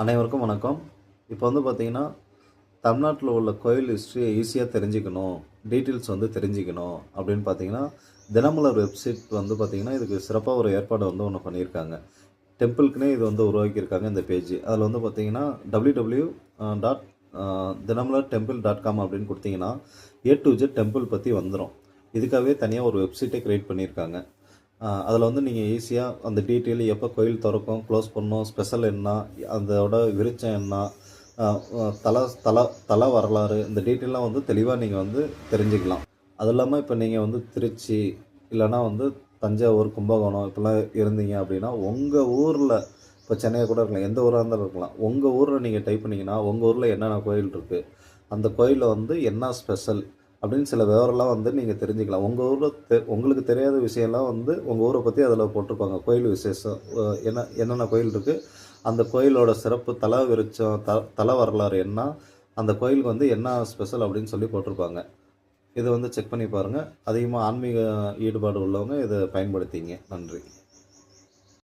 அனைவருக்கும் வணக்கம். இப்போ வந்து பார்த்தீங்கன்னா, தமிழ்நாட்டில உள்ள கோயில் ஹிஸ்ட்ரியை ஈஸியா தெரிஞ்சுக்கணும், டீட்டெயில்ஸ் வந்து தெரிஞ்சுக்கணும் அப்படின்னு பார்த்தீங்கன்னா, தினமலர் வெப்சைட் வந்து பார்த்தீங்கன்னா, இதுக்கு சிறப்பா ஒரு ஏற்பாடு வந்து ஒண்ணு பண்ணியிருக்காங்க. டெம்பிள்க்குன்னே இது வந்து உருவாக்கியிருக்காங்க இந்த பேஜ். அதில வந்து பார்த்தீங்கன்னா, www. டாட் தினமலர்.temple.com அப்படின்னு குடுத்தீங்கன்னா, ஏ டூ இசட் டெம்பிள் பத்தி வந்துரும். இதுக்காகவே தனியா ஒரு வெப்சைட்டே கிரியேட் பண்ணியிருக்காங்க. அதில் வந்து நீங்கள் ஈஸியாக அந்த டீட்டெயில் எப்போ கோயில் திறக்கும், க்ளோஸ் பண்ணணும், ஸ்பெஷல் என்ன, அதோட விருட்சம் என்ன, தல தல தல வரலாறு, இந்த டீட்டெயிலாம் வந்து தெளிவாக நீங்கள் வந்து தெரிஞ்சுக்கலாம். அது இல்லாமல் இப்போ நீங்கள் வந்து திருச்சி இல்லைனா வந்து தஞ்சாவூர், கும்பகோணம் இப்படிலாம் இருந்தீங்க அப்படின்னா, உங்கள் ஊரில் இப்போ சென்னையாக கூட இருக்கலாம், எந்த ஊராக இருந்தாலும் இருக்கலாம். உங்கள் ஊரில் நீங்கள் டைப் பண்ணிங்கன்னா, உங்கள் ஊரில் என்னென்ன கோயில் இருக்குது, அந்த கோயிலில் வந்து என்ன ஸ்பெஷல் அப்படின்னு சில விவரம்லாம் வந்து நீங்கள் தெரிஞ்சுக்கலாம். உங்கள் ஊரில் உங்களுக்கு தெரியாத விஷயம்லாம் வந்து உங்கள் ஊரை பற்றி அதில் போட்டிருப்பாங்க. கோயில் விசேஷம் என்னென்ன கோயில் இருக்குது, அந்த கோயிலோட சிறப்பு, தல விருட்சம், தல வரலாறு என்ன, அந்த கோயிலுக்கு வந்து என்ன ஸ்பெஷல் அப்படின்னு சொல்லி போட்டிருப்பாங்க. இதை வந்து செக் பண்ணி பாருங்கள். அதிகமாக ஆன்மீக ஈடுபாடு உள்ளவங்க இதை பயன்படுத்திங்க. நன்றி.